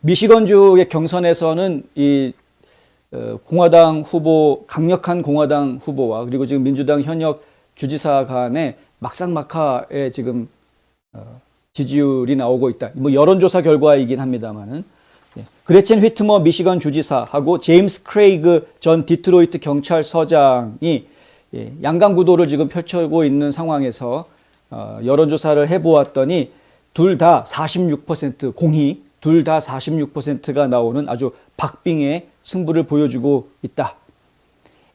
미시건주의 경선에서는 이 공화당 후보, 강력한 공화당 후보와 그리고 지금 민주당 현역 주지사 간의 막상막하의 지금 지지율이 나오고 있다. 뭐 여론조사 결과이긴 합니다만은 그레첸 휘트머 미시건 주지사하고 제임스 크레이그 전 디트로이트 경찰서장이 양강 구도를 지금 펼치고 있는 상황에서 여론조사를 해보았더니 둘 다 46% 공히 둘 다 46%가 나오는 아주 박빙의 승부를 보여주고 있다.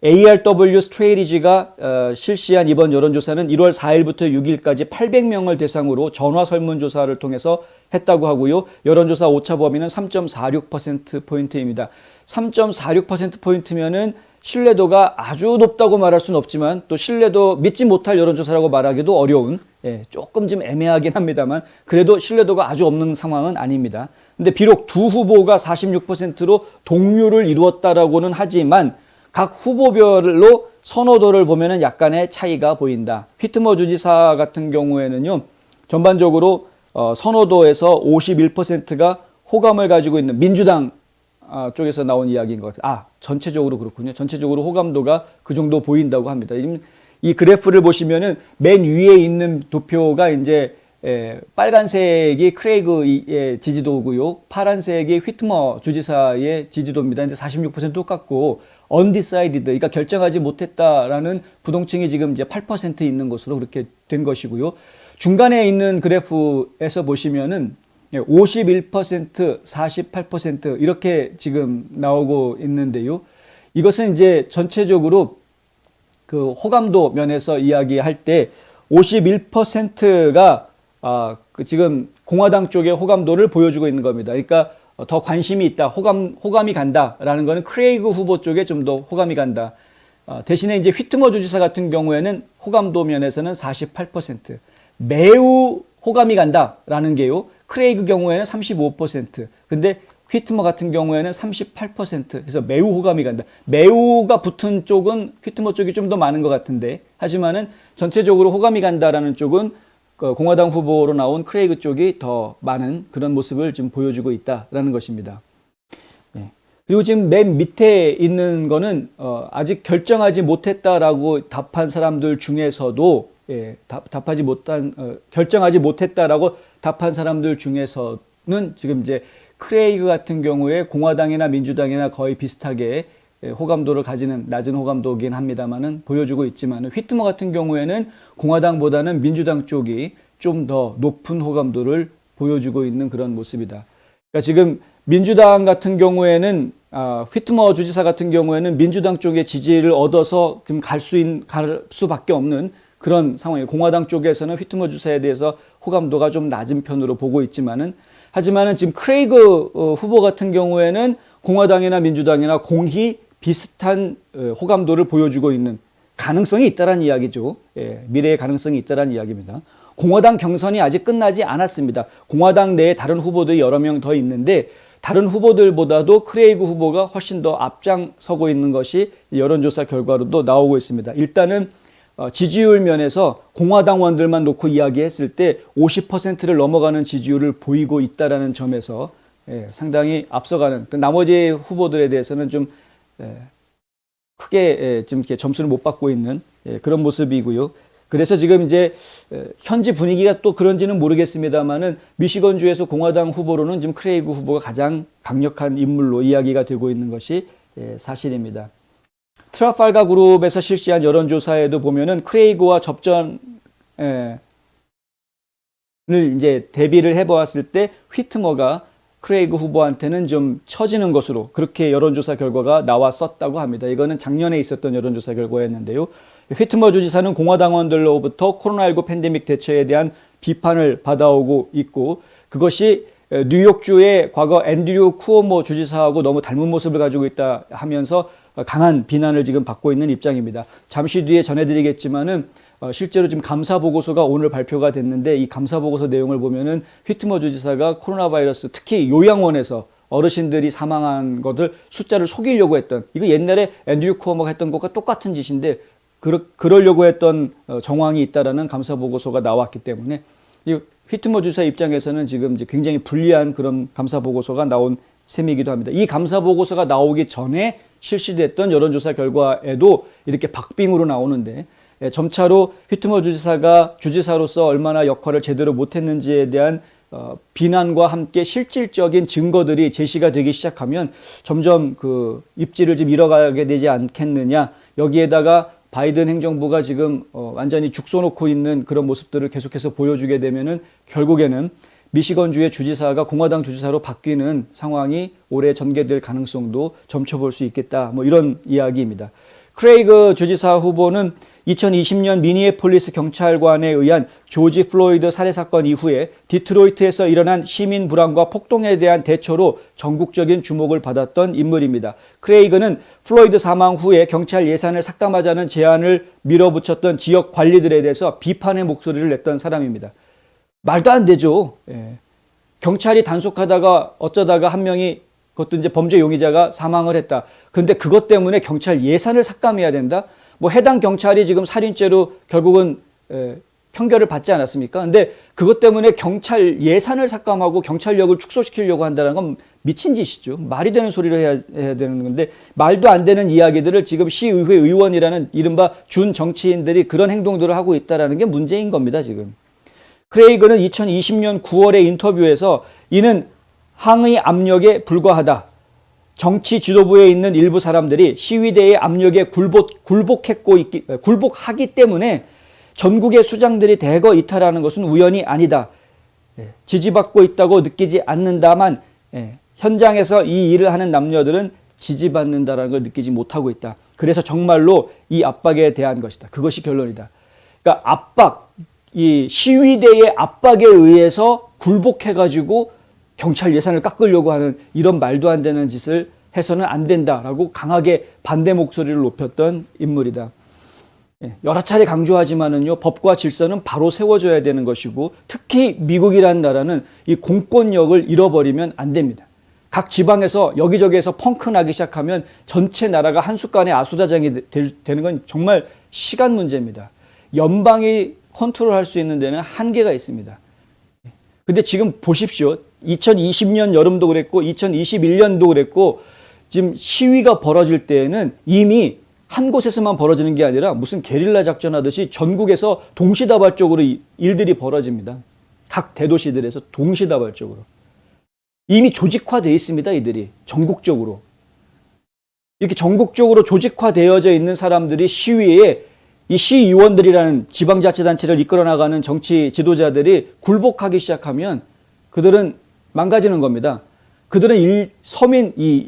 ARW 스트레이티지가 실시한 이번 여론조사는 1월 4일부터 6일까지 800명을 대상으로 전화 설문조사를 통해서 했다고 하고요. 여론조사 오차 범위는 3.46%포인트입니다. 3.46%포인트면은 신뢰도가 아주 높다고 말할 수는 없지만 또 신뢰도 믿지 못할 여론조사라고 말하기도 어려운 조금 좀 애매하긴 합니다만 그래도 신뢰도가 아주 없는 상황은 아닙니다. 근데 비록 두 후보가 46%로 동률을 이루었다라고는 하지만 각 후보별로 선호도를 보면은 약간의 차이가 보인다. 휘트머 주지사 같은 경우에는요, 전반적으로 선호도에서 51%가 호감을 가지고 있는 민주당 쪽에서 나온 이야기인 것 같아요. 전체적으로 그렇군요. 전체적으로 호감도가 그 정도 보인다고 합니다. 이 그래프를 보시면은 맨 위에 있는 도표가 이제 빨간색이 크레이그의 지지도고요. 파란색이 휘트머 주지사의 지지도입니다. 이제 46% 똑같고 undecided, 그러니까 결정하지 못했다라는 부동층이 지금 이제 8% 있는 것으로 그렇게 된 것이고요. 중간에 있는 그래프에서 보시면은 51%, 48% 이렇게 지금 나오고 있는데요. 이것은 이제 전체적으로 그 호감도 면에서 이야기할 때 51%가 지금 공화당 쪽의 호감도를 보여주고 있는 겁니다. 그러니까 더 관심이 있다, 호감이 간다라는 거는 크레이그 후보 쪽에 좀 더 호감이 간다. 대신에 이제 휘트머 주지사 같은 경우에는 호감도 면에서는 48%, 매우 호감이 간다라는 게요. 크레이그 경우에는 35%, 근데 휘트머 같은 경우에는 38%, 그래서 매우 호감이 간다. 매우가 붙은 쪽은 휘트머 쪽이 좀 더 많은 것 같은데, 하지만은 전체적으로 호감이 간다라는 쪽은 공화당 후보로 나온 크레이그 쪽이 더 많은 그런 모습을 지금 보여주고 있다라는 것입니다. 그리고 지금 맨 밑에 있는 거는 아직 결정하지 못했다라고 답한 사람들 중에서도 결정하지 못했다라고 답한 사람들 중에서는 지금 이제 크레이그 같은 경우에 공화당이나 민주당이나 거의 비슷하게 호감도를 가지는 낮은 호감도긴 합니다만은 보여주고 있지만 휘트머 같은 경우에는 공화당보다는 민주당 쪽이 좀 더 높은 호감도를 보여주고 있는 그런 모습이다. 그러니까 지금 민주당 같은 경우에는 휘트머 주지사 같은 경우에는 민주당 쪽의 지지를 얻어서 지금 갈 수밖에 없는 그런 상황이에요. 공화당 쪽에서는 휘트머 주지사에 대해서 호감도가 좀 낮은 편으로 보고 있지만은 하지만은 지금 크레이그 후보 같은 경우에는 공화당이나 민주당이나 공히 비슷한 호감도를 보여주고 있는 가능성이 있다라는 이야기죠. 미래의 가능성이 있다라는 이야기입니다. 공화당 경선이 아직 끝나지 않았습니다. 공화당 내에 다른 후보들이 여러 명 더 있는데 다른 후보들보다도 크레이그 후보가 훨씬 더 앞장서고 있는 것이 여론조사 결과로도 나오고 있습니다. 일단은 지지율 면에서 공화당원들만 놓고 이야기했을 때 50%를 넘어가는 지지율을 보이고 있다는 점에서 상당히 앞서가는 나머지 후보들에 대해서는 좀 크게 좀 이렇게 점수를 못 받고 있는 그런 모습이고요. 그래서 지금 이제 현지 분위기가 또 그런지는 모르겠습니다만은 미시건주에서 공화당 후보로는 지금 크레이그 후보가 가장 강력한 인물로 이야기가 되고 있는 것이 사실입니다. 트라팔가 그룹에서 실시한 여론조사에도 보면은 크레이그와 접전을 이제 대비를 해보았을 때 휘트머가 크레이그 후보한테는 좀 처지는 것으로 그렇게 여론조사 결과가 나왔었다고 합니다. 이거는 작년에 있었던 여론조사 결과였는데요. 휘트머 주지사는 공화당원들로부터 코로나19 팬데믹 대처에 대한 비판을 받아오고 있고 그것이 뉴욕주의 과거 앤드류 쿠오모 주지사하고 너무 닮은 모습을 가지고 있다 하면서 강한 비난을 지금 받고 있는 입장입니다. 잠시 뒤에 전해드리겠지만은 실제로 지금 감사 보고서가 오늘 발표가 됐는데 이 감사 보고서 내용을 보면은 휘트머 주지사가 코로나 바이러스 특히 요양원에서 어르신들이 사망한 것을 숫자를 속이려고 했던 이거 옛날에 앤드류 쿠오모가 했던 것과 똑같은 짓인데 그러려고 했던 정황이 있다라는 감사 보고서가 나왔기 때문에 이 휘트머 주지사 입장에서는 지금 이제 굉장히 불리한 그런 감사 보고서가 나온 셈이기도 합니다. 이 감사 보고서가 나오기 전에 실시됐던 여론조사 결과에도 이렇게 박빙으로 나오는데 점차로 휘트머 주지사가 주지사로서 얼마나 역할을 제대로 못했는지에 대한 비난과 함께 실질적인 증거들이 제시가 되기 시작하면 점점 그 입지를 좀 잃어가게 되지 않겠느냐. 여기에다가 바이든 행정부가 지금 완전히 죽 쏘놓고 있는 그런 모습들을 계속해서 보여주게 되면은 결국에는 미시건주의 주지사가 공화당 주지사로 바뀌는 상황이 올해 전개될 가능성도 점쳐볼 수 있겠다. 뭐 이런 이야기입니다. 크레이그 주지사 후보는 2020년 미니애폴리스 경찰관에 의한 조지 플로이드 살해 사건 이후에 디트로이트에서 일어난 시민 불안과 폭동에 대한 대처로 전국적인 주목을 받았던 인물입니다. 크레이그는 플로이드 사망 후에 경찰 예산을 삭감하자는 제안을 밀어붙였던 지역 관리들에 대해서 비판의 목소리를 냈던 사람입니다. 말도 안 되죠. 예. 경찰이 단속하다가 어쩌다가 한 명이 그것도 이제 범죄 용의자가 사망을 했다. 그런데 그것 때문에 경찰 예산을 삭감해야 된다? 뭐 해당 경찰이 지금 살인죄로 결국은 판결을 받지 않았습니까? 근데 그것 때문에 경찰 예산을 삭감하고 경찰력을 축소시키려고 한다는 건 미친 짓이죠. 말이 되는 소리를 해야 되는 건데 말도 안 되는 이야기들을 지금 시의회 의원이라는 이른바 준 정치인들이 그런 행동들을 하고 있다는 게 문제인 겁니다, 지금. 크레이그는 2020년 9월의 인터뷰에서 이는 항의 압력에 불과하다. 정치 지도부에 있는 일부 사람들이 시위대의 압력에 굴복하기 때문에 전국의 수장들이 대거 이탈하는 것은 우연이 아니다. 지지받고 있다고 느끼지 않는다만 현장에서 이 일을 하는 남녀들은 지지받는다는 걸 느끼지 못하고 있다. 그래서 정말로 이 압박에 대한 것이다. 그것이 결론이다. 그러니까 압박, 이 시위대의 압박에 의해서 굴복해가지고 경찰 예산을 깎으려고 하는 이런 말도 안 되는 짓을 해서는 안 된다라고 강하게 반대 목소리를 높였던 인물이다. 여러 차례 강조하지만은요, 법과 질서는 바로 세워져야 되는 것이고 특히 미국이라는 나라는 이 공권력을 잃어버리면 안 됩니다. 각 지방에서 여기저기에서 펑크 나기 시작하면 전체 나라가 한순간에 아수라장이 되는 건 정말 시간 문제입니다. 연방이 컨트롤할 수 있는 데는 한계가 있습니다. 근데 지금 보십시오. 2020년 여름도 그랬고 2021년도 그랬고 지금 시위가 벌어질 때에는 이미 한 곳에서만 벌어지는 게 아니라 무슨 게릴라 작전하듯이 전국에서 동시다발적으로 일들이 벌어집니다. 각 대도시들에서 동시다발적으로. 이미 조직화되어 있습니다. 이들이 전국적으로. 이렇게 전국적으로 조직화되어져 있는 사람들이 시위에 이 시의원들이라는 지방자치단체를 이끌어 나가는 정치 지도자들이 굴복하기 시작하면 그들은 망가지는 겁니다. 그들은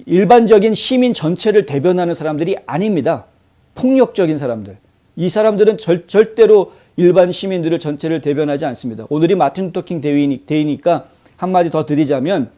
일반적인 시민 전체를 대변하는 사람들이 아닙니다. 폭력적인 사람들. 이 사람들은 절대로 일반 시민들을 전체를 대변하지 않습니다. 오늘이 마틴 루터킹 데이니까 한마디 더 드리자면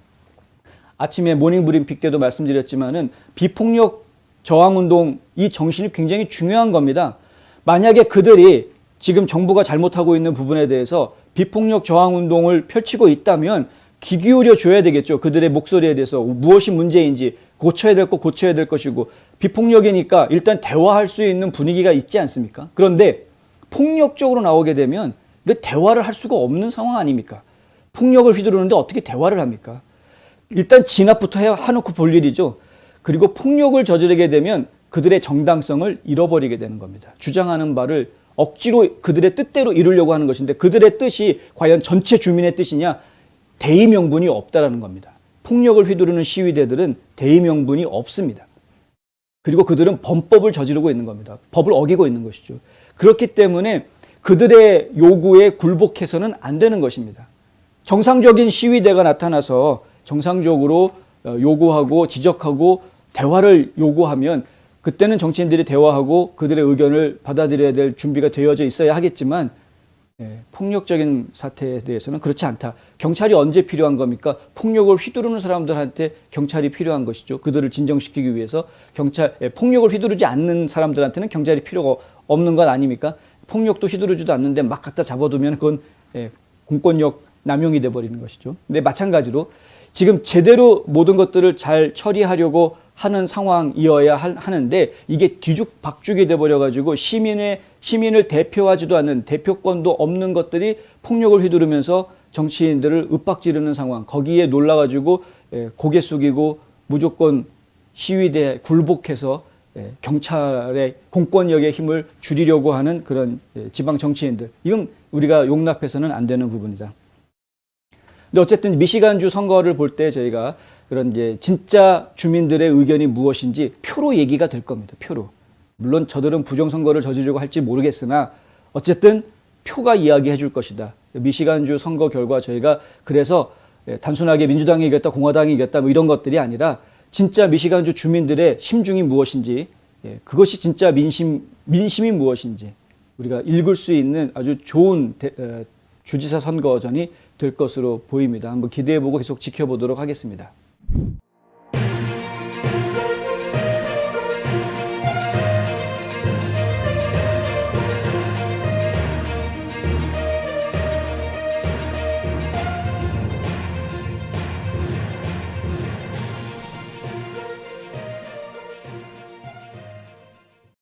아침에 모닝 브리핑 때도 말씀드렸지만은 비폭력 저항운동 이 정신이 굉장히 중요한 겁니다. 만약에 그들이 지금 정부가 잘못하고 있는 부분에 대해서 비폭력 저항운동을 펼치고 있다면 귀 기울여 줘야 되겠죠. 그들의 목소리에 대해서 무엇이 문제인지 고쳐야 될 것 고쳐야 될 것이고 비폭력이니까 일단 대화할 수 있는 분위기가 있지 않습니까? 그런데 폭력적으로 나오게 되면 대화를 할 수가 없는 상황 아닙니까? 폭력을 휘두르는데 어떻게 대화를 합니까? 일단 진압부터 해놓고 볼 일이죠. 그리고 폭력을 저지르게 되면 그들의 정당성을 잃어버리게 되는 겁니다. 주장하는 바를 억지로 그들의 뜻대로 이루려고 하는 것인데 그들의 뜻이 과연 전체 주민의 뜻이냐? 대의 명분이 없다라는 겁니다. 폭력을 휘두르는 시위대들은 대의 명분이 없습니다. 그리고 그들은 범법을 저지르고 있는 겁니다. 법을 어기고 있는 것이죠. 그렇기 때문에 그들의 요구에 굴복해서는 안 되는 것입니다. 정상적인 시위대가 나타나서 정상적으로 요구하고 지적하고 대화를 요구하면 그때는 정치인들이 대화하고 그들의 의견을 받아들여야 될 준비가 되어져 있어야 하겠지만 폭력적인 사태에 대해서는 그렇지 않다. 경찰이 언제 필요한 겁니까? 폭력을 휘두르는 사람들한테 경찰이 필요한 것이죠. 그들을 진정시키기 위해서 폭력을 휘두르지 않는 사람들한테는 경찰이 필요가 없는 것 아닙니까? 폭력도 휘두르지도 않는데 막 갖다 잡아두면 그건 공권력 남용이 돼버리는 것이죠. 근데 마찬가지로 지금 제대로 모든 것들을 잘 처리하려고 하는 상황이어야 하는데 이게 뒤죽박죽이 돼버려가지고 시민을 대표하지도 않는 대표권도 없는 것들이 폭력을 휘두르면서 정치인들을 윽박지르는 상황, 거기에 놀라가지고 고개 숙이고 무조건 시위대에 굴복해서 경찰의 공권력의 힘을 줄이려고 하는 그런 지방 정치인들, 이건 우리가 용납해서는 안 되는 부분이다. 근데 어쨌든 미시간주 선거를 볼 때 저희가 그런 이제 진짜 주민들의 의견이 무엇인지 표로 얘기가 될 겁니다. 표로. 물론 저들은 부정선거를 저지르려고 할지 모르겠으나 어쨌든 표가 이야기해 줄 것이다. 미시간주 선거 결과 저희가 그래서 단순하게 민주당이 이겼다, 공화당이 이겼다 뭐 이런 것들이 아니라 진짜 미시간주 주민들의 심중이 무엇인지, 그것이 진짜 민심이 무엇인지 우리가 읽을 수 있는 아주 좋은 주지사 선거전이 될 것으로 보입니다. 한번 기대해보고 계속 지켜보도록 하겠습니다.